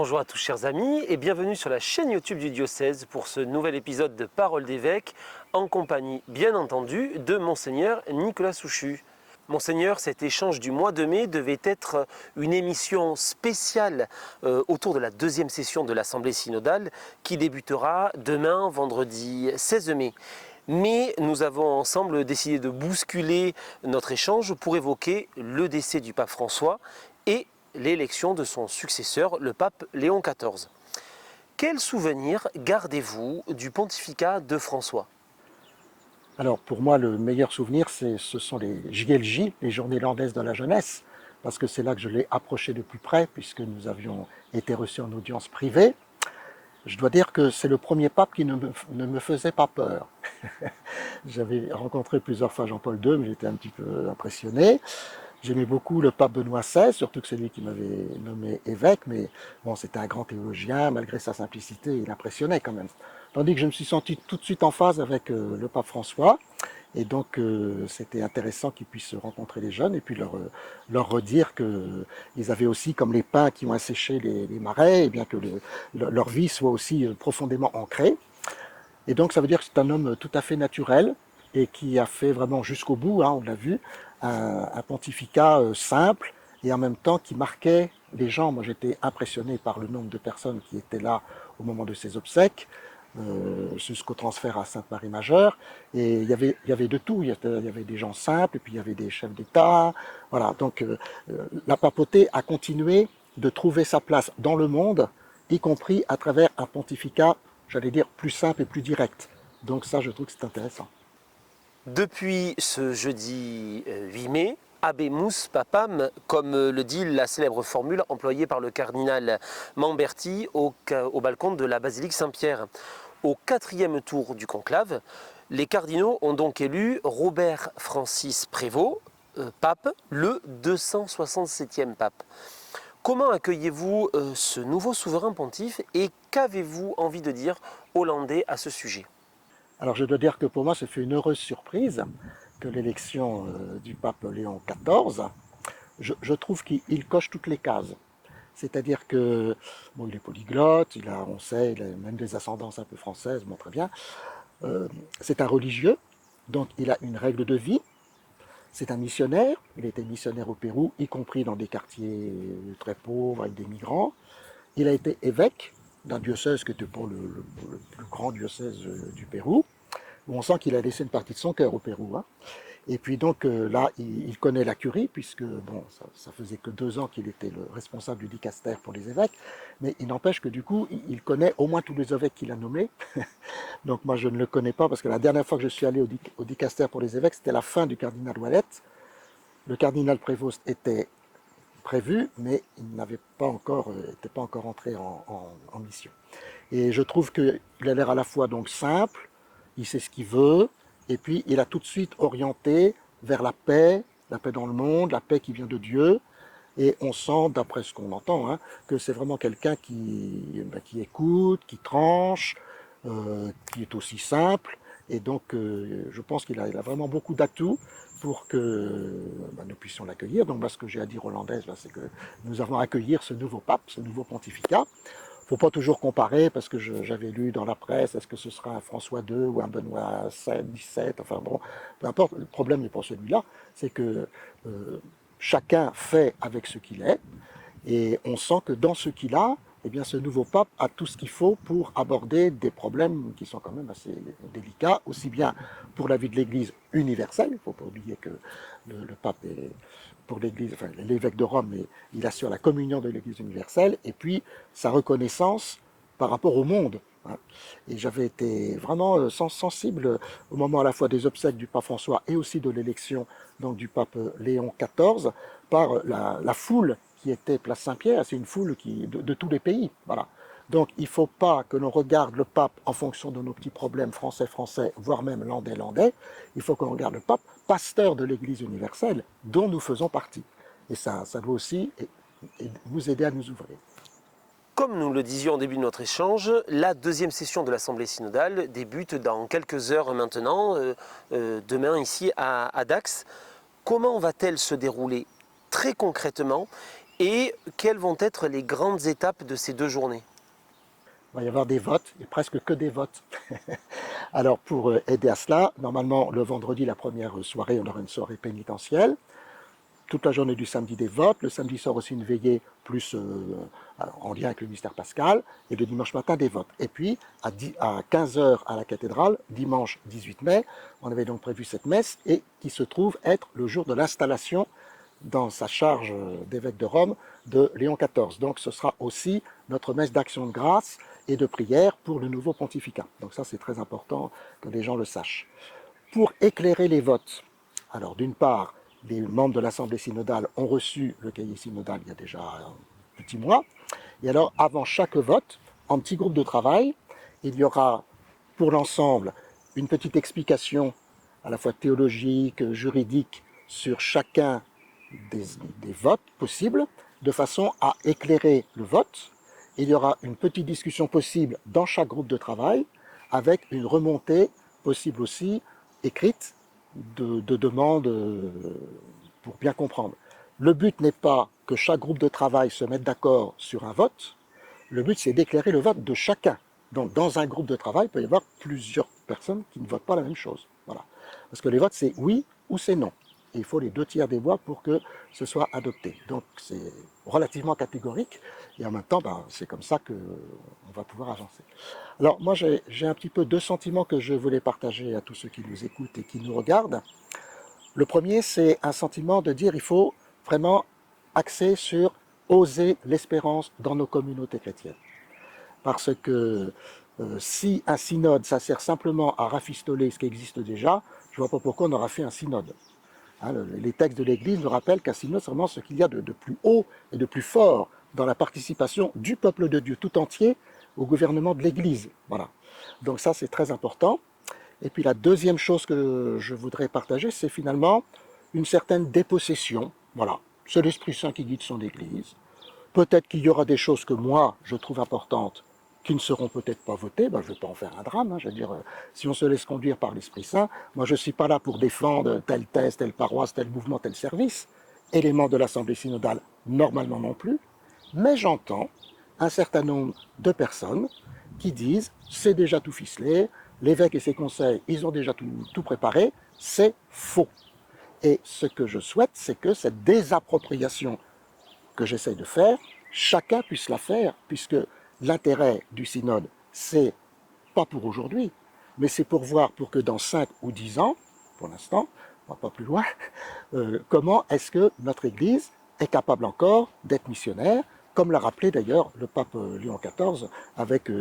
Bonjour à tous chers amis et bienvenue sur la chaîne YouTube du diocèse pour ce nouvel épisode de Parole d'évêque en compagnie bien entendu de Monseigneur Nicolas Souchu. Monseigneur, cet échange du mois de mai devait être une émission spéciale autour de la deuxième session de l'Assemblée synodale qui débutera demain, vendredi 16 mai. Mais nous avons ensemble décidé de bousculer notre échange pour évoquer le décès du pape François et l'élection de son successeur, le pape Léon XIV. Quel souvenir gardez-vous du pontificat de François ? Alors pour moi, le meilleur souvenir, ce sont les JLJ, les Journées landaises de la jeunesse, parce que c'est là que je l'ai approché de plus près, puisque nous avions été reçus en audience privée. Je dois dire que c'est le premier pape qui ne me faisait pas peur. J'avais rencontré plusieurs fois Jean-Paul II, mais j'étais un petit peu impressionné. J'aimais beaucoup le pape Benoît XVI, surtout que c'est lui qui m'avait nommé évêque, mais bon, c'était un grand théologien, malgré sa simplicité, il impressionnait quand même. Tandis que je me suis senti tout de suite en phase avec le pape François, et donc c'était intéressant qu'ils puissent rencontrer les jeunes et puis leur redire qu'ils avaient aussi, comme les pins qui ont asséché les marais, et bien que leur vie soit aussi profondément ancrée. Et donc ça veut dire que c'est un homme tout à fait naturel et qui a fait vraiment jusqu'au bout, hein, on l'a vu, un pontificat simple et en même temps qui marquait les gens. Moi j'étais impressionné par le nombre de personnes qui étaient là au moment de ses obsèques, jusqu'au transfert à Sainte-Marie-Majeure, et il y avait de tout, il y avait des gens simples, et puis il y avait des chefs d'État, voilà, donc la papauté a continué de trouver sa place dans le monde, y compris à travers un pontificat, j'allais dire, plus simple et plus direct. Donc ça, je trouve que c'est intéressant. Depuis ce jeudi 8 mai, Habemus Papam, comme le dit la célèbre formule employée par le cardinal Mamberti au balcon de la basilique Saint-Pierre. Au 4e tour du conclave, les cardinaux ont donc élu Robert Francis Prévost, pape, le 267e pape. Comment accueillez-vous ce nouveau souverain pontife et qu'avez-vous envie de dire hollandais à ce sujet ? Alors je dois dire que pour moi, ça fait une heureuse surprise que l'élection du pape Léon XIV, je trouve qu'il coche toutes les cases. C'est-à-dire que, bon, il est polyglotte, on sait, il a même des ascendances un peu françaises, bon, très bien. C'est un religieux, donc il a une règle de vie. C'est un missionnaire, il était missionnaire au Pérou, y compris dans des quartiers très pauvres, avec des migrants. Il a été évêque d'un diocèse qui était pour le plus grand diocèse du Pérou, où on sent qu'il a laissé une partie de son cœur au Pérou. Hein. Et puis donc là, il connaît la curie, puisque bon, ça faisait que 2 ans qu'il était le responsable du dicaster pour les évêques, mais il n'empêche que du coup, il connaît au moins tous les évêques qu'il a nommés. Donc moi, je ne le connais pas, parce que la dernière fois que je suis allé au dicaster pour les évêques, c'était la fin du cardinal Ouellette. Le cardinal Prévost était prévu, mais il n'était pas encore entré en mission. Et je trouve qu'il a l'air à la fois donc simple, il sait ce qu'il veut, et puis il a tout de suite orienté vers la paix dans le monde, la paix qui vient de Dieu, et on sent, d'après ce qu'on entend, hein, que c'est vraiment quelqu'un qui écoute, qui tranche, qui est aussi simple, et donc je pense qu'il a vraiment beaucoup d'atouts pour que nous puissions l'accueillir. Donc moi, ce que j'ai à dire hollandaise, c'est que nous avons à accueillir ce nouveau pape, ce nouveau pontificat. Il ne faut pas toujours comparer, parce que j'avais lu dans la presse, est-ce que ce sera un François II ou un Benoît XVII, enfin bon, peu importe, le problème n'est pas celui-là, c'est que chacun fait avec ce qu'il est, et on sent que dans ce qu'il a, eh bien, ce nouveau pape a tout ce qu'il faut pour aborder des problèmes qui sont quand même assez délicats, aussi bien pour la vie de l'Église universelle, il ne faut pas oublier que le pape est pour l'Église, enfin l'évêque de Rome, mais il assure la communion de l'Église universelle, et puis sa reconnaissance par rapport au monde. Hein. Et j'avais été vraiment sensible au moment à la fois des obsèques du pape François et aussi de l'élection donc du pape Léon XIV par la foule qui était place Saint-Pierre. C'est une foule de tous les pays. Voilà. Donc il ne faut pas que l'on regarde le pape en fonction de nos petits problèmes français, voire même landais. Il faut qu'on regarde le pape pasteur de l'Église universelle dont nous faisons partie. Et ça doit aussi vous aider à nous ouvrir. Comme nous le disions au début de notre échange, la deuxième session de l'Assemblée synodale débute dans quelques heures maintenant, demain ici à Dax. Comment va-t-elle se dérouler très concrètement Et quelles vont être les grandes étapes de ces 2 journées? Il va y avoir des votes, et presque que des votes. Alors pour aider à cela, normalement le vendredi, la première soirée, on aura une soirée pénitentielle. Toute la journée du samedi des votes. Le samedi soir aussi une veillée plus en lien avec le mystère pascal. Et le dimanche matin des votes. Et puis à 15 h à la cathédrale, dimanche 18 mai, on avait donc prévu cette messe et qui se trouve être le jour de l'installation dans sa charge d'évêque de Rome de Léon XIV. Donc ce sera aussi notre messe d'action de grâce et de prière pour le nouveau pontificat. Donc ça c'est très important que les gens le sachent. Pour éclairer les votes, alors d'une part, les membres de l'Assemblée synodale ont reçu le cahier synodal il y a déjà un petit mois. Et alors, avant chaque vote, en petit groupe de travail, il y aura pour l'ensemble une petite explication à la fois théologique, juridique, sur chacun des votes possibles, de façon à éclairer le vote. Il y aura une petite discussion possible dans chaque groupe de travail, avec une remontée possible aussi écrite de demandes pour bien comprendre. Le but n'est pas que chaque groupe de travail se mette d'accord sur un vote, le but c'est d'éclairer le vote de chacun. Donc dans un groupe de travail, il peut y avoir plusieurs personnes qui ne votent pas la même chose. Voilà. Parce que les votes c'est oui ou c'est non. Et il faut les 2/3 des voix pour que ce soit adopté. Donc c'est relativement catégorique et en même temps c'est comme ça qu'on va pouvoir avancer. Alors moi j'ai un petit peu 2 sentiments que je voulais partager à tous ceux qui nous écoutent et qui nous regardent. Le premier c'est un sentiment de dire il faut vraiment axer sur oser l'espérance dans nos communautés chrétiennes. Parce que si un synode ça sert simplement à rafistoler ce qui existe déjà, je ne vois pas pourquoi on aura fait un synode. Hein, les textes de l'Église nous rappellent qu'un synode, c'est vraiment ce qu'il y a de plus haut et de plus fort dans la participation du peuple de Dieu tout entier au gouvernement de l'Église. Voilà. Donc ça, c'est très important. Et puis la deuxième chose que je voudrais partager, c'est finalement une certaine dépossession. Voilà. C'est l'Esprit Saint qui guide son Église. Peut-être qu'il y aura des choses que moi, je trouve importantes, qui ne seront peut-être pas votées, je ne vais pas en faire un drame. Je veux dire, si on se laisse conduire par l'Esprit Saint, moi je ne suis pas là pour défendre telle thèse, telle paroisse, tel mouvement, tel service. Élément de l'Assemblée synodale, normalement non plus. Mais j'entends un certain nombre de personnes qui disent c'est déjà tout ficelé, l'évêque et ses conseils, ils ont déjà tout préparé, c'est faux. Et ce que je souhaite, c'est que cette désappropriation que j'essaye de faire, chacun puisse la faire, puisque l'intérêt du synode, c'est pas pour aujourd'hui, mais c'est pour voir pour que dans 5 ou 10 ans, pour l'instant, on va pas plus loin, comment est-ce que notre Église est capable encore d'être missionnaire, comme l'a rappelé d'ailleurs le pape Léon XIV, avec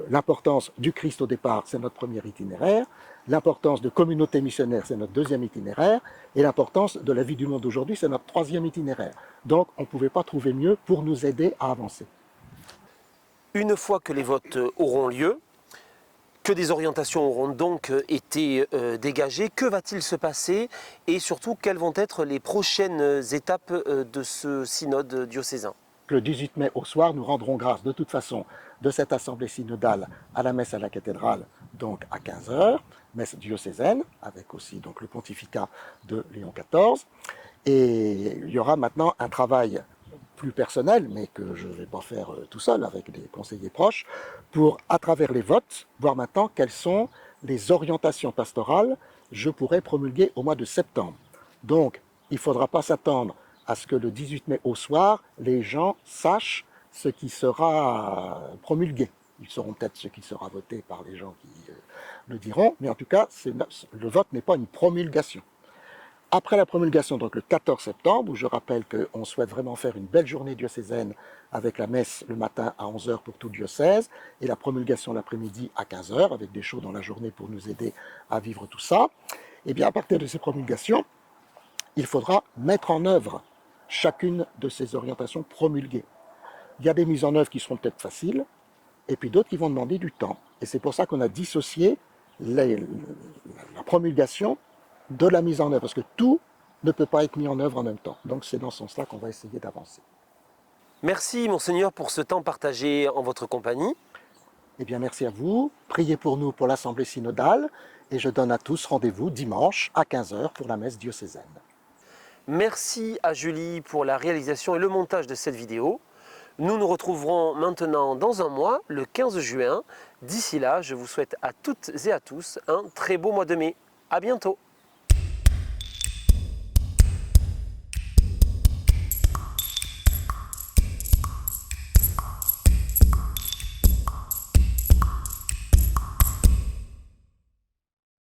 l'importance du Christ au départ, c'est notre premier itinéraire, l'importance de communauté missionnaire, c'est notre deuxième itinéraire, et l'importance de la vie du monde aujourd'hui, c'est notre troisième itinéraire. Donc on ne pouvait pas trouver mieux pour nous aider à avancer. Une fois que les votes auront lieu, que des orientations auront donc été dégagées, que va-t-il se passer et surtout quelles vont être les prochaines étapes de ce synode diocésain? Le 18 mai au soir, nous rendrons grâce de toute façon de cette assemblée synodale à la messe à la cathédrale, donc à 15 h, messe diocésaine, avec aussi donc le pontificat de Léon XIV. Et il y aura maintenant un travail plus personnel, mais que je ne vais pas faire tout seul, avec des conseillers proches, pour, à travers les votes, voir maintenant quelles sont les orientations pastorales je pourrais promulguer au mois de septembre. Donc, il ne faudra pas s'attendre à ce que le 18 mai au soir, les gens sachent ce qui sera promulgué. Ils sauront peut-être ce qui sera voté par les gens qui le diront, mais en tout cas, le vote n'est pas une promulgation. Après la promulgation, donc le 14 septembre, où je rappelle qu'on souhaite vraiment faire une belle journée diocésaine avec la messe le matin à 11 h pour tout le diocèse et la promulgation l'après-midi à 15 h avec des shows dans la journée pour nous aider à vivre tout ça, et bien à partir de ces promulgations, il faudra mettre en œuvre chacune de ces orientations promulguées. Il y a des mises en œuvre qui seront peut-être faciles, et puis d'autres qui vont demander du temps. Et c'est pour ça qu'on a dissocié la promulgation de la mise en œuvre, parce que tout ne peut pas être mis en œuvre en même temps. Donc c'est dans ce sens-là qu'on va essayer d'avancer. Merci Monseigneur pour ce temps partagé en votre compagnie. Eh bien merci à vous, priez pour nous pour l'Assemblée synodale, et je donne à tous rendez-vous dimanche à 15 h pour la messe diocésaine. Merci à Julie pour la réalisation et le montage de cette vidéo. Nous nous retrouverons maintenant dans un mois, le 15 juin. D'ici là, je vous souhaite à toutes et à tous un très beau mois de mai. À bientôt!